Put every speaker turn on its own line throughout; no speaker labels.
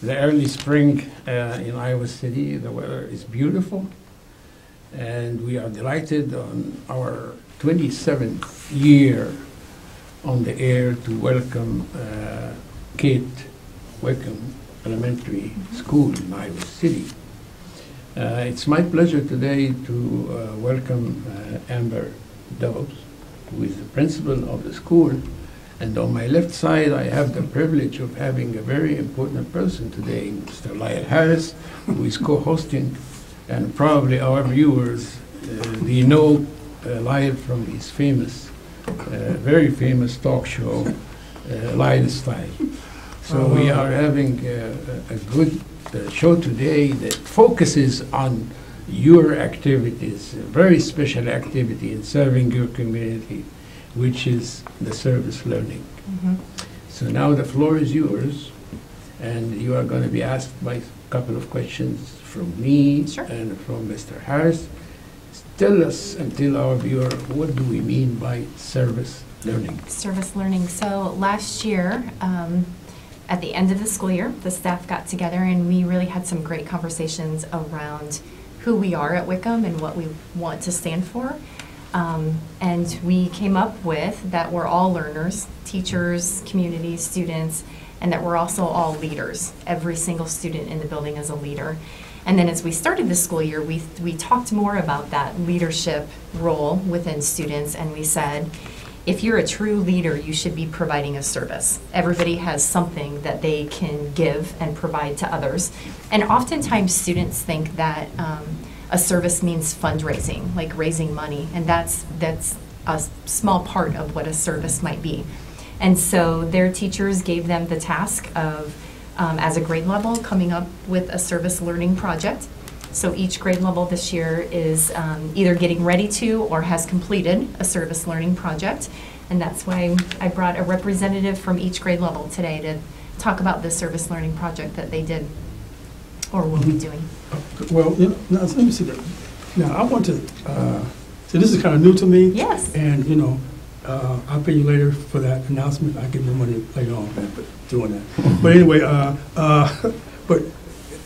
the early spring in Iowa City. The weather is beautiful, and we are delighted on our 27th year on the air to welcome Kate Wickham Elementary School in Iowa City. It's my pleasure today to welcome Amber Dubs, who is the principal of the school. And on my left side, I have the privilege of having a very important person today, Mr. Lyle Harris, who is co-hosting, and probably our viewers, they know Lyle from his famous, very famous talk show, Lyle Style. So we are having a good show today that focuses on your activities, a very special activity in serving your community, which is the service learning. Mm-hmm. So now the floor is yours, and you are going to be asked by a couple of questions from me and from Mr. Harris. Tell us and tell our viewer, what do we mean by service learning?
Service learning. So last year, at the end of the school year, the staff got together and we really had some great conversations around who we are at Wickham and what we want to stand for. And we came up with that we're all learners, teachers, community, students, and that we're also all leaders. Every single student in the building is a leader. And then as we started the school year, we talked more about that leadership role within students, and we said, if you're a true leader, you should be providing a service. Everybody has something that they can give and provide to others. And oftentimes students think that a service means fundraising, like raising money, and that's a small part of what a service might be. And so their teachers gave them the task of, as a grade level, coming up with a service learning project. So each grade level this year is either getting ready to or has completed a service learning project. And that's why I brought a representative from each grade level today to talk about the service learning project that they did or will be doing.
Well, you know, now, let me see that. Now, I want to, so this is kind of new to me.
Yes.
And, you know, I'll pay you later for that announcement. I'll give you money later on for doing that. But anyway, but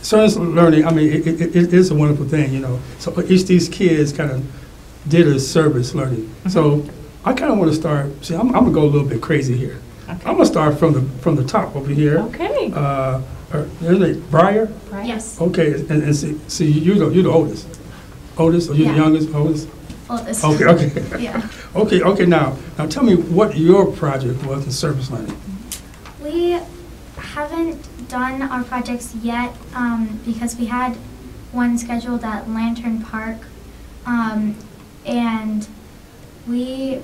service learning, I mean, it is a wonderful thing, you know. So each of these kids kind of did a service learning. Mm-hmm. So I kind of want to start, see, I'm going to go a little bit crazy here. Okay. I'm going to start from the top over here.
Okay.
There's a Briar?
Yes.
Okay, and see you're the oldest. Oldest, or you're the youngest, oldest?
Oldest.
Okay.
Yeah.
Okay, now tell me what your project was in service learning.
We haven't done our projects yet because we had one scheduled at Lantern Park, and we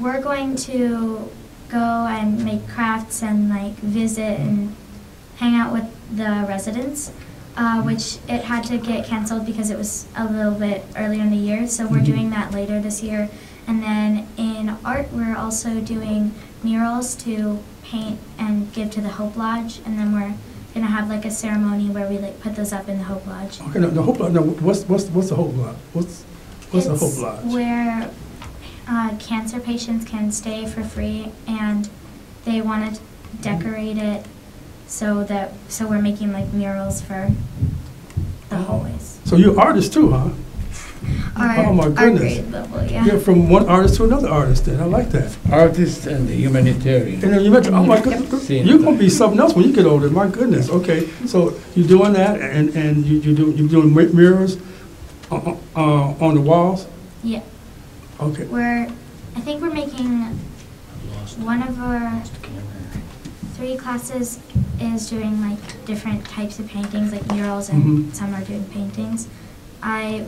were going to go and make crafts and like visit and hang out with the residents, which it had to get canceled because it was a little bit earlier in the year, so we're doing that later this year. And then in art, we're also doing murals to paint and give to the Hope Lodge, and then we're gonna have like a ceremony where we like put those up in the Hope Lodge.
Okay, no, the Hope Lodge. No, what's the Hope Lodge? What's the Hope Lodge?
Where cancer patients can stay for free, and they want to decorate it so we're making like murals for the hallways.
So you're artists too, huh? Oh my goodness!
Our grade level, yeah.
You're from one artist to another artist. Then I like that.
Artist and the humanitarian.
And then you mentioned, oh my goodness, you're gonna be something else when you get older. My goodness. Okay, so you're doing that, and you're doing mirrors on the walls.
Yeah.
Okay.
I think we're making one of our 3 classes is doing like different types of paintings, like murals, and some are doing paintings.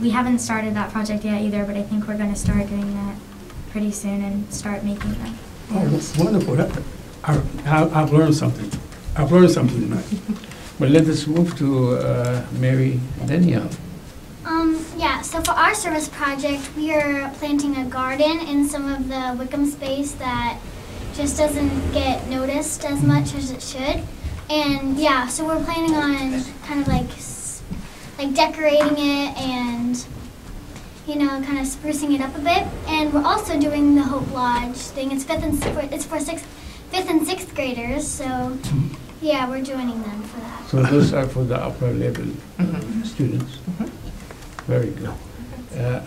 We haven't started that project yet either, but I think we're going to start doing that pretty soon and start making them.
Oh, that's wonderful. I've learned something. I've learned something tonight.
Well, let us move to Mary Danielle.
Yeah, so for our service project, we are planting a garden in some of the Wickham space that just doesn't get noticed as much as it should. And yeah, so we're planning on kind of like decorating it and, you know, kind of sprucing it up a bit. And we're also doing the Hope Lodge thing. It's for 5th and 6th graders, so Yeah, we're joining them for that.
So those are for the upper level students. Very good.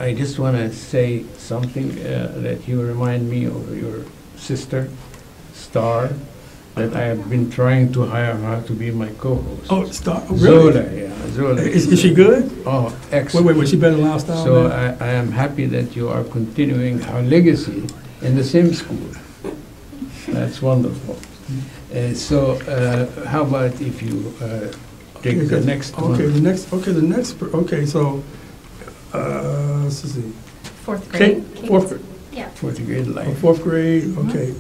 I just want to say something that you remind me of your sister, Star, that I have been trying to hire her to be my co-host.
Oh, Star, really?
Zola, yeah, Zola.
Is she good?
Oh, excellent.
Wait, was she better than lifestyle?
So I am happy that you are continuing her legacy in the same school. That's wonderful. So how about if you take the next one?
Okay, so, let's see.
Fourth grade.
Fourth grade.
Yeah.
Fourth grade life.
Fourth grade, okay.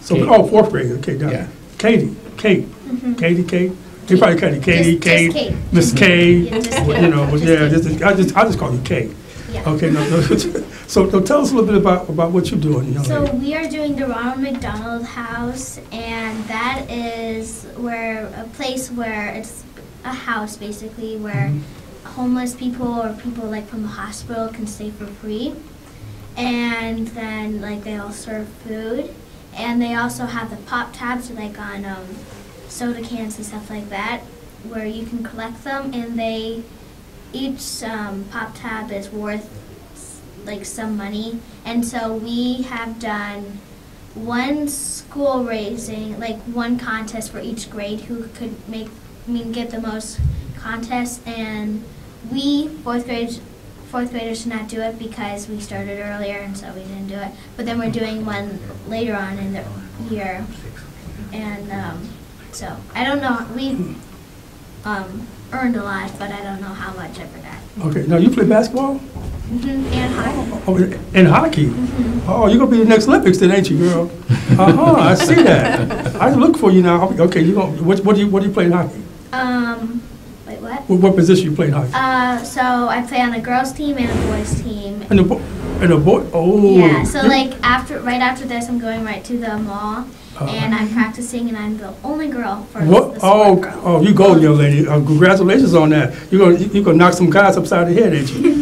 So,
Kate.
fourth grade, okay, done.
Yeah.
Kate.
Mm-hmm.
Kate. You probably call you Katie,
Just
Kate,
Kate.
Miss K.
Yeah, just Kate.
You know,
Just
yeah,
Kate.
I just call you Kate.
Yeah.
Okay, no. So tell us a little bit about what you're doing, young
So
lady.
we are doing the Ronald McDonald House, and that is a place where it's a house basically where homeless people or people like from the hospital can stay for free, and then like they all serve food, and they also have the pop tabs like on soda cans and stuff like that, where you can collect them, and each pop tab is worth like some money, and so we have done one school raising, like one contest for each grade who could get the most contests, and we fourth graders did not do it because we started earlier, and so we didn't do it. But then we're doing one later on in the year, and so I don't know. We earned a lot, but I don't know how much I forgot.
Okay, now you play basketball?
And hockey.
Oh, and hockey? Oh, you're gonna be the next Olympics then, ain't you, girl? I see that. I look for you now. Okay, what do you play in hockey?
Wait, what?
What position you play in hockey?
So I play on a girls' team and a boys' team.
And a boy? Oh.
Yeah, so like right after this, I'm going right to the mall, and I'm practicing, and I'm the only girl for
What?
the sport girl.
Oh, you go, young lady. Congratulations on that. You're gonna knock some guys upside the head, ain't you?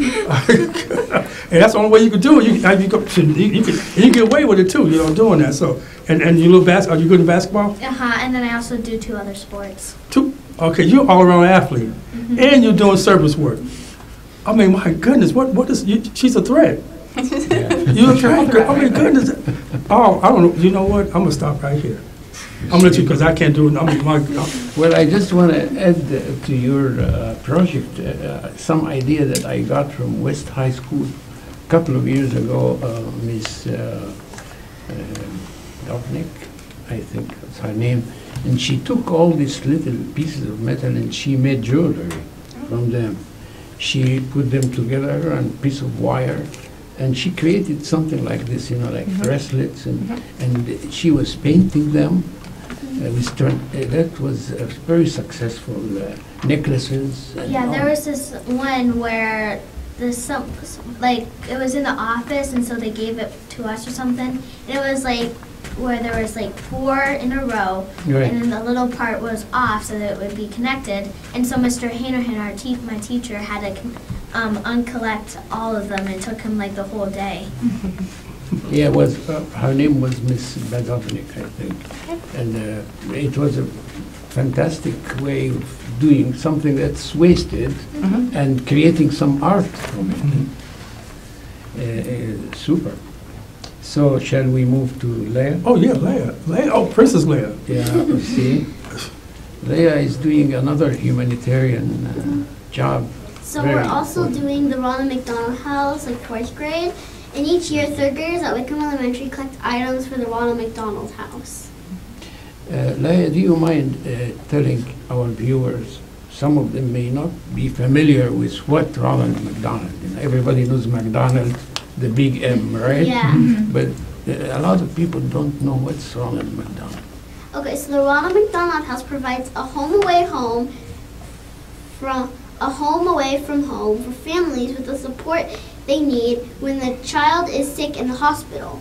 And that's the only way you can do it. You can get away with it too. Doing that. So, and you are you good in basketball?
And then I also do 2 other sports.
Two. Okay, you're all around athlete, and you're doing service work. I mean, my goodness, what is? She's a threat. You're a threat, girl. Oh my goodness. Oh, I don't know. You know what? I'm gonna stop right here. I'm gonna let you because I can't do it.
Well, I just want to add to your project some idea that I got from West High School a couple of years ago. Miss Dovnik, I think that's her name, and she took all these little pieces of metal and she made jewelry from them. She put them together on a piece of wire, and she created something like this, like bracelets, and she was painting them. That was very successful. Necklaces. And
Yeah,
all.
there was this one where it was in the office, and so they gave it to us or something. And it was like where there was like 4 in a row,
Right.
and then the little part was off so that it would be connected. And so Mr. Hanahan, my teacher, had to uncollect all of them, and it took him like the whole day.
Yeah, it was her name was Miss Badovnik, I think, and it was a fantastic way of doing something that's wasted and creating some art from it. Super. So shall we move to Leah?
Oh yeah, Leah. Oh, Princess Leah.
Yeah, see, Leah is doing another humanitarian job.
So
Very
we're also
important.
doing the Ronald McDonald House, like 4th grade. And each year, 3rd graders at Wickham Elementary collect items for the Ronald McDonald House.
Leah, do you mind telling our viewers, some of them may not be familiar with what Ronald McDonald is. Everybody knows McDonald, the big M, right?
Yeah.
But a lot of people don't know what's Ronald McDonald.
Okay, so the Ronald McDonald House provides a home away from home for families with the support they need when the child is sick in the hospital.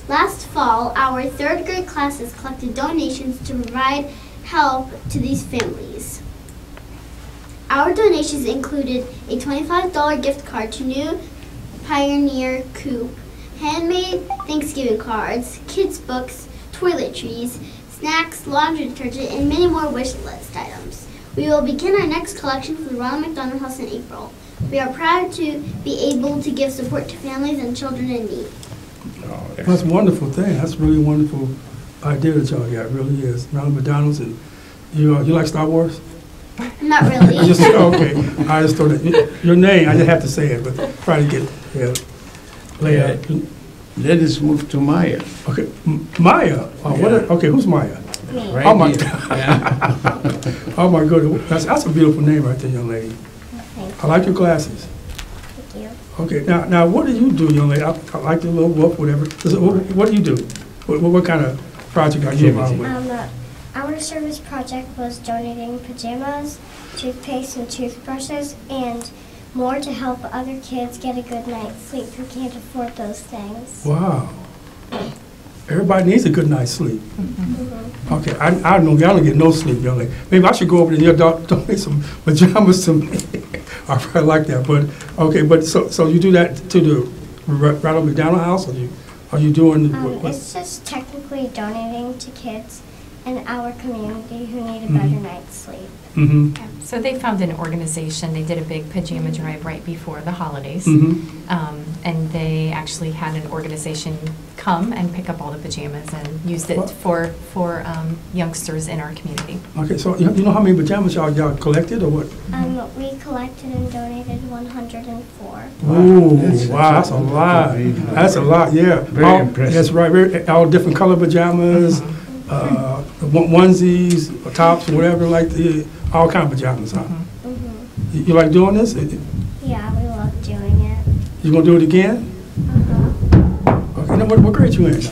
Last fall, our 3rd grade classes collected donations to provide help to these families. Our donations included a $25 gift card to New Pioneer Coop, handmade Thanksgiving cards, kids' books, toiletries, snacks, laundry detergent, and many more wish list items. We will begin our next collection for the Ronald McDonald House in April. We are proud to be able to give support to families and children in need.
Oh,
That's a wonderful thing. That's a really wonderful idea that y'all got. It really is. Ronald McDonald's, and you like Star Wars?
Not really.
Okay. I just thought that your name. I just have to say it, but try to get Leah.
Let us move to Maya.
Okay, Maya. Oh, okay, who's Maya?
Right
Oh my
here.
God.
Yeah.
Oh my goodness, that's a beautiful name right there, young lady.
Thank
I like your glasses.
you.
Okay, now what do you do, young lady? I like the little wolf, whatever. What do you do? What kind of project are you involved with?
Our service project was donating pajamas, toothpaste, and toothbrushes, and more to help other kids get a good night's sleep who can't afford those things.
Wow. Everybody needs a good night's sleep. Okay, I know y'all don't get no sleep, young lady. Maybe I should go over to your doctor, donate some pajamas to me. I probably like that, but okay, but so you do that to the Ronald McDonald House, or are you doing?
It's just technically donating to kids in our community who need a better night's sleep.
Mm-hmm.
So they found an organization, they did a big pajama drive right before the holidays.
Mm-hmm.
And they actually had an organization come and pick up all the pajamas and used it for youngsters in our community.
Okay, so you know how many pajamas y'all collected, or what?
We collected and donated 104.
Ooh, wow, that's a lot. That's a lot, yeah.
Very impressive.
That's right, all different color pajamas, onesies, tops, whatever, like all kind of pajamas, huh? You like doing this?
Yeah, we love doing it.
You gonna do it again? Okay, now what grade you in now?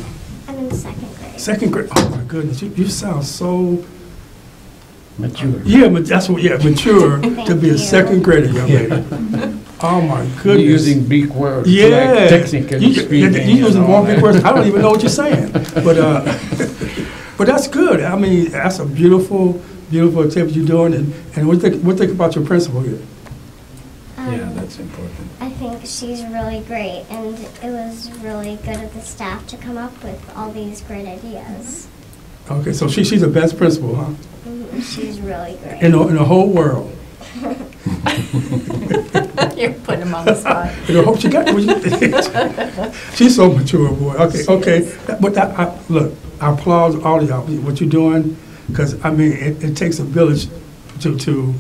I'm in 2nd grade.
2nd grade. Oh my goodness, you sound so
Mature.
mature to
Thank
be a
you.
2nd grader, young lady. Oh my
You're
goodness.
using big words,
Yeah,
like technically speaking.
you're using
and
more
all
big
that.
words. I don't even know what you're saying, but that's good. I mean, that's a beautiful activity you're doing. And what do you think about your principal here?
Yeah, that's important.
I think she's really great, and it was really good of the staff to come up with all these great ideas.
Okay, so she's the best principal, huh?
She's really great.
In the whole world.
You're putting them on the spot.
You know, hope she got. She's so mature, boy. Okay. But look, I applaud all of y'all what you're doing, because I mean it takes a village to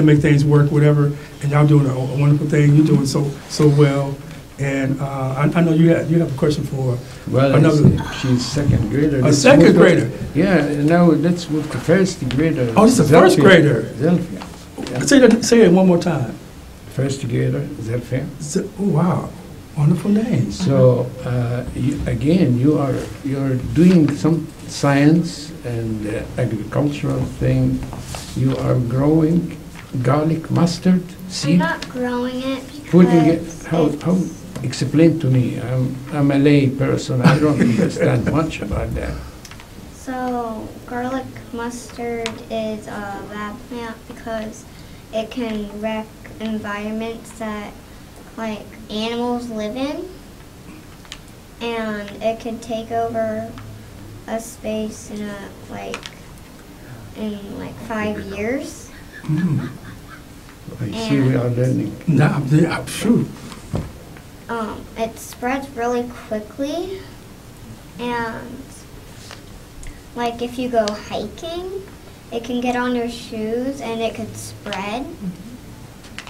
make things work, whatever. And y'all doing a wonderful thing. You're doing so well. And I know you have a question for
Well,
another.
she's 2nd grader.
A
Let's
2nd
move to-
grader.
Yeah, now let's move to 1st grader.
Oh, this is a 1st
Zelfia.
grader.
Zelfia.
Say it one more time.
1st grader, Zelfia.
Oh, wow, wonderful name.
So again, you're doing some science and agricultural thing. You are growing garlic mustard
I'm
seed.
not growing it
Putting it.
because
How? Explain to me. I'm a lay person. I don't understand much about that.
So garlic mustard is a lab plant because it can wreck environments that like animals live in, and it could take over a space in like 5 years.
I see we are learning.
Now, shoot.
It spreads really quickly, and like if you go hiking, it can get on your shoes and it could spread.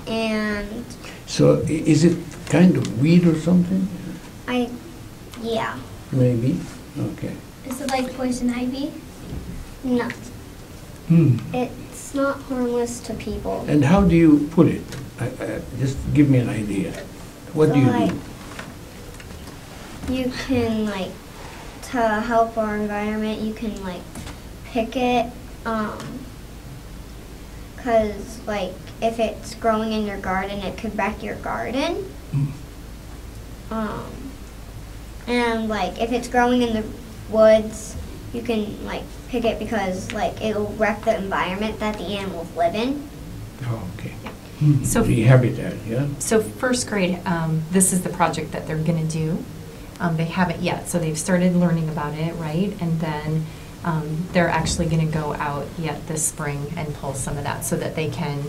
And
So is it kind of weed or something?
yeah,
Maybe. Okay.
is it like poison ivy?
no,
Hmm.
it's not harmless to people.
And how do you put it? Just give me an idea. What do you do?
You can to help our environment, you can pick it, cause if it's growing in your garden, it could wreck your garden. And if it's growing in the woods, you can pick it because it'll wreck the environment that the animals live in.
Oh, okay.
So
The habitat, yeah?
So 1st grade, this is the project that they're going to do. They haven't yet, so they've started learning about it, right? And then they're actually going to go out yet this spring and pull some of that so that they can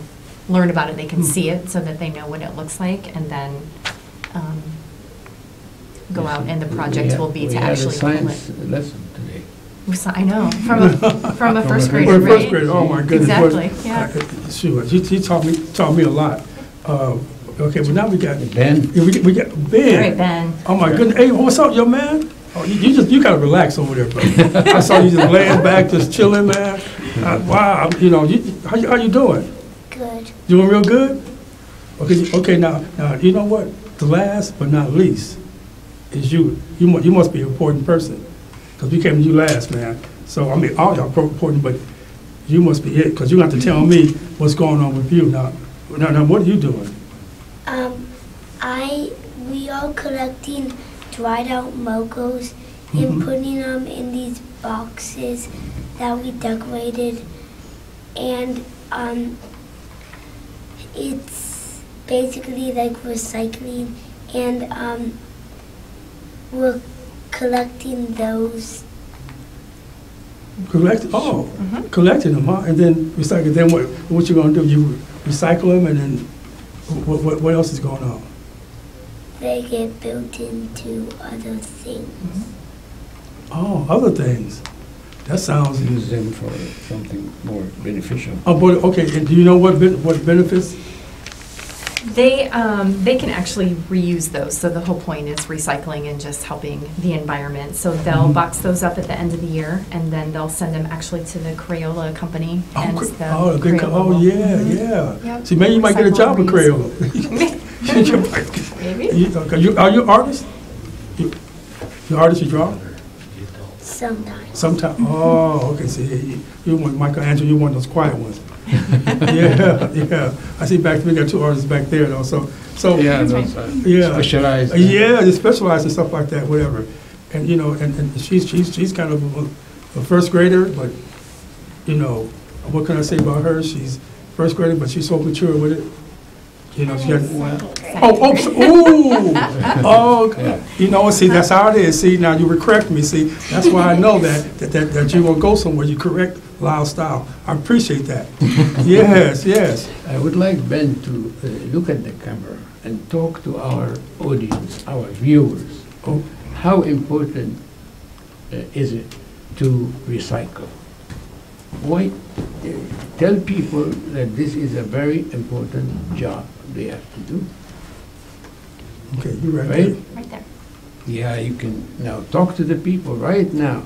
learn about it, they can see it, so that they know what it looks like, and then go out, and the project will be to actually pull
We had a science
it.
lesson today.
I know, from a first grader,
For a
right?
first grader, oh my goodness.
Exactly,
What-
yeah.
Sure, she taught me a lot. Okay, but now we got,
Ben.
yeah, we got Ben.
All right, Ben.
Oh my goodness, hey, what's up, young man? Oh, you gotta relax over there, bro. I saw you just laying back, just chilling, man. Wow, how you doing?
Good.
Doing real good? Okay, now, you know what? The last but not least is you. You must be an important person, because we came to you last, man. So, I mean, all y'all important, but you must be it, because you have to tell me what's going on with you. Now, what are you doing?
We are collecting dried out mogos and putting them in these boxes that we decorated, and it's basically like recycling, and we're collecting those.
Collecting them, huh? And then recycle. Then what you gonna do? You recycle them, and then what else is going on?
They get built into other things.
Oh, other things. That sounds.
Use them for something more beneficial.
Oh, but okay. And do you know what benefits?
They can actually reuse those. So the whole point is recycling and just helping the environment. So they'll box those up at the end of the year, and then they'll send them actually to the Crayola company. And
Yeah.
Yep.
See, maybe you might get a job with Crayola.
Maybe.
Are you an artist? You artist? You draw?
Sometimes.
Sometimes. Oh, okay. See, you want Michelangelo. You one of those quiet ones. Yeah. I see we got two artists back there though. So
Yeah, those are specialized.
Yeah, they specialize in stuff like that, whatever. And and she's kind of a first grader, but what can I say about her? She's first grader, but she's so mature with it. She got see, that's how it is. See, now you would correct me. See, that's why I know that you're gonna go somewhere. You correct loud style. I appreciate that. Yes.
I would like Ben to look at the camera and talk to our audience, our viewers.
Oh.
How important is it to recycle? Why? Tell people that this is a very important job they have to do.
Okay, you're right.
Right?
Right there.
Yeah, you can now talk to the people right now.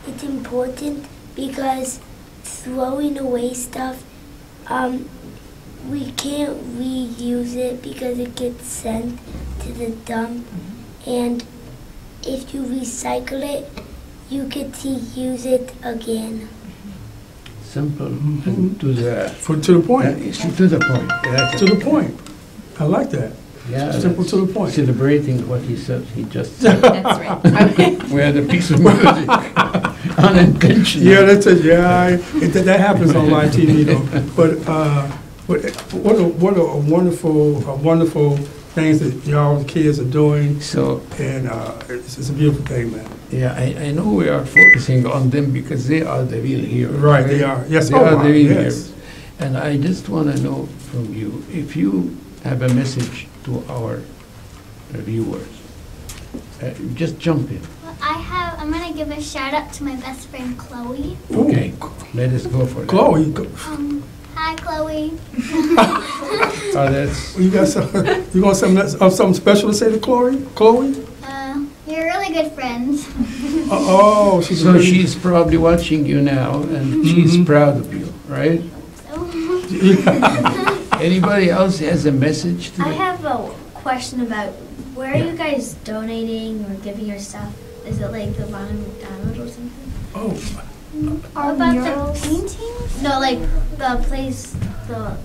It's important because throwing away stuff, we can't reuse it because it gets sent to the dump. And if you recycle it, you get to use it again.
Simple and to the
point.
to the point.
To the point. I like that.
Yeah,
Simple to the point.
Celebrating what he said. He just said.
That's right.
We had a piece of music. Unintentional.
Yeah, that's it. Yeah, that happens on live TV though. But what a wonderful things that y'all kids are doing.
So,
and it's a beautiful thing, man.
Yeah, I know we are focusing on them because they are the real heroes.
Right, they are. Yes,
they are the real heroes. And I just want to know from you, if you have a message to our viewers, just jump in.
Well, I'm going to give a shout out to my best friend, Chloe.
Okay, let us go for
Chloe.
Hi, Chloe.
You got something special to say to Chloe?
We're really good friends.
She's probably watching you now, and she's proud of you, right? Anybody else has a message to
I have a question about where are you guys donating or giving your stuff? Is it like the Ronald McDonald or something?
About the paintings?
No, like the place, what?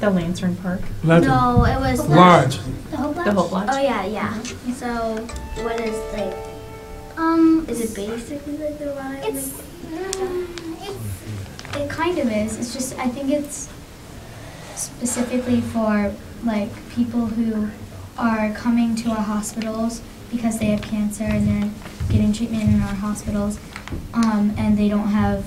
The Lantern Park.
No, it was
Lodge.
The Hope Lodge?
The Hope Lodge.
Oh yeah. So what is like? Is it basically like the Ronald?
It kind of is. It's just I think it's specifically for like people who are coming to our hospitals because they have cancer and they're getting treatment in our hospitals. And they don't have,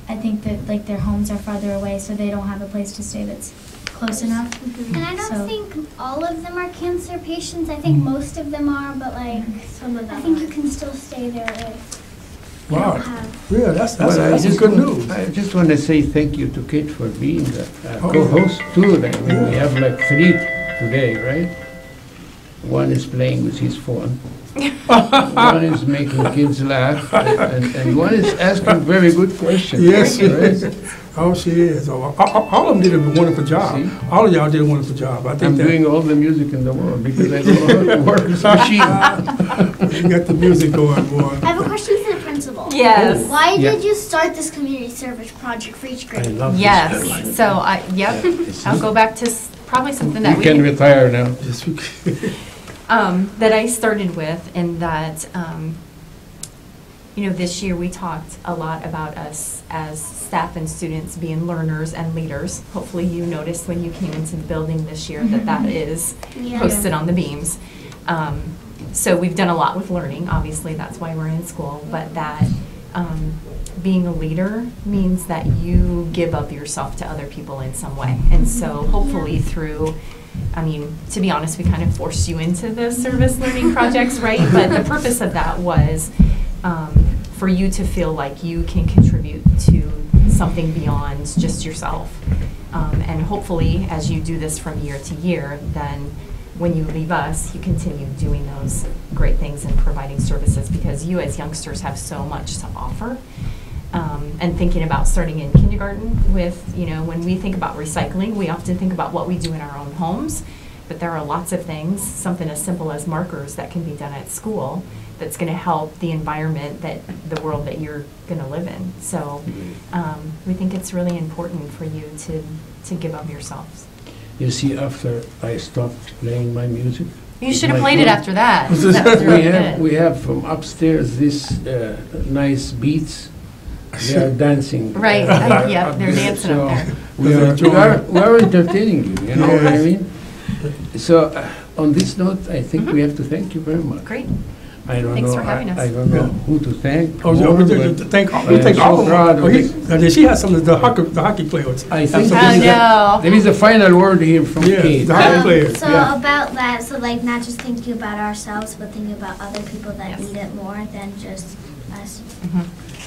I think that like their homes are farther away, so they don't have a place to stay that's close enough.
And I don't
So-
think all of them are cancer patients. I think most of them are, but like
Some of them.
I think you can still stay there if you
Wow.
don't have.
Yeah, that's
Well,
good news.
I just want to say thank you to Kate for being the
Oh.
co-host too. I mean, we have like 3 today, right? One is playing with his phone. One is making kids laugh, and one is asking very good questions.
Yes, she
right?
is. Oh, she is. Oh, all of them did a wonderful job.
See?
All of y'all did a wonderful job. I
I'm
think that
doing all the music in the world because I don't know how to work this machine.
you got the music going, boy.
I have a question for the principal.
Yes.
Why
Yeah.
did you start this community service project for each
I
grade?
love this.
Yes,
I like
so
Yeah,
I'll go back to probably something that
You can retire now.
Yes, we can.
that I started with, in that, this year we talked a lot about us as staff and students being learners and leaders. Hopefully you noticed when you came into the building this year that is
Yeah.
posted on the beams. So we've done a lot with learning, obviously that's why we're in school, but that being a leader means that you give up yourself to other people in some way. And so hopefully through, to be honest, we kind of forced you into the service learning projects, right? But the purpose of that was for you to feel like you can contribute to something beyond just yourself. And hopefully, as you do this from year to year, then when you leave us, you continue doing those great things and providing services, because you as youngsters have so much to offer. And thinking about starting in kindergarten with, when we think about recycling, we often think about what we do in our own homes, but there are lots of things, something as simple as markers that can be done at school that's going to help the environment, the world that you're going to live in. So we think it's really important for you to give up yourselves.
You see, after I stopped playing my music,
You should have
my
played it
phone,
after that. That was really good.
we have from upstairs this nice beats. They are dancing.
Right, yeah,
up
they're
there.
dancing up there.
We are entertaining you know what I mean? So, on this note, I think we have to thank you very much.
Great.
I don't
Thanks
know,
for having us.
I don't know who to thank.
Oh, yeah,
more,
we
but
thank
I am
all
so
of
proud
them.
of it.
She has some of the hockey players.
I
Have
think
some-
Oh, no.
there is a final word here from
Yeah,
Kate.
the hockey players.
So
Yeah.
about that, so like not just thinking about ourselves, but thinking about other people that
Yes.
need it more than just us.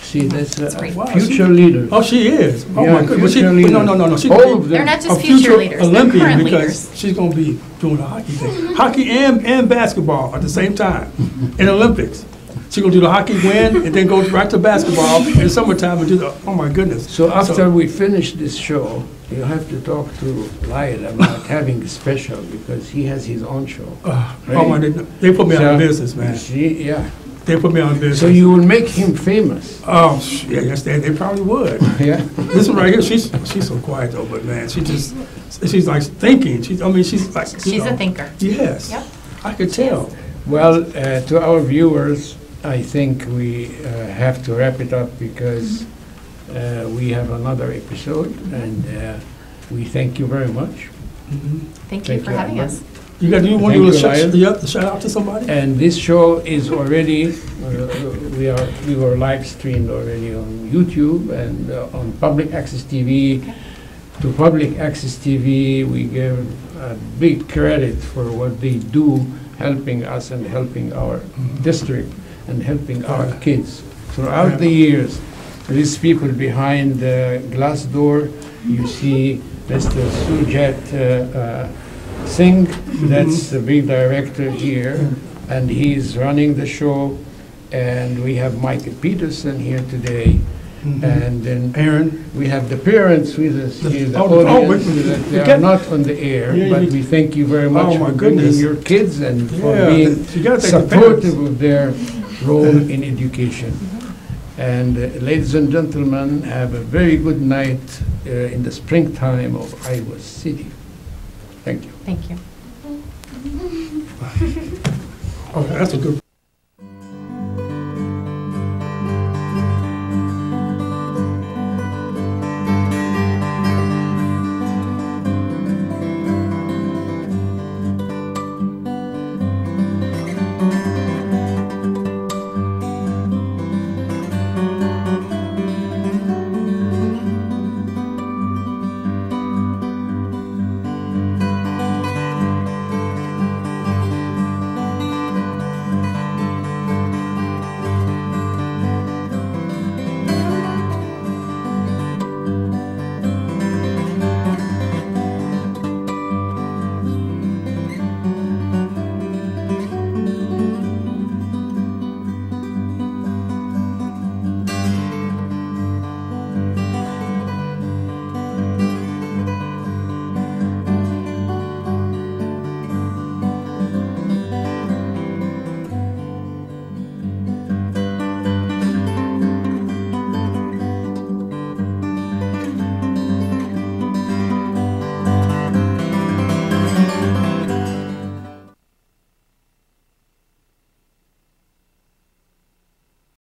See, that's
That's great.
Wow,
future leaders.
Oh, she is. Oh,
Yeah,
my goodness.
future
No,
leaders.
no. She's
All
gonna
of
be
them.
They're not
a
just future leaders, they're
Olympian
current
because
leaders.
she's going to be doing the hockey thing. Hockey and basketball at the same time in Olympics. She's going to do the hockey win and then go right to basketball in the summertime and do the, oh my goodness.
So after we finish this show, you have to talk to Lyle about having a special because he has his own show.
Oh my, they put me out of business, man.
See, yeah.
They put me out of business.
So you will make him famous.
Oh, yeah, yes, they probably would.
Yeah.
This one right here, she's so quiet though, but man, she's like thinking. She's like,
She's a thinker.
Yes.
Yep.
I could tell.
Well, to our viewers, I think we have to wrap it up because we have another episode, and we thank you very much.
Mhm.
Thank you for having us.
You want to do
Thank
a
you,
shout out to somebody?
And this show is already we were live streamed already on YouTube and on Public Access TV. To Public Access TV, we give big credit for what they do, helping us and helping our district and helping our kids throughout the years. These people behind the glass door, you see Mr. Sujat Singh, that's the big director here, and he's running the show. And we have Michael Peterson here today. And then
Aaron.
we have the parents with us here, the
Oh,
audience,
wait,
that they
you
are
get-
not on the air,
Yeah,
but
you-
we thank you very much
Oh, my
for bringing
goodness.
your kids and for
Yeah,
being
you gotta thank the
supportive
parents.
of their role in education. And ladies and gentlemen, have a very good night in the springtime of Iowa City. Thank you.
Thank you.
Oh, that's a good.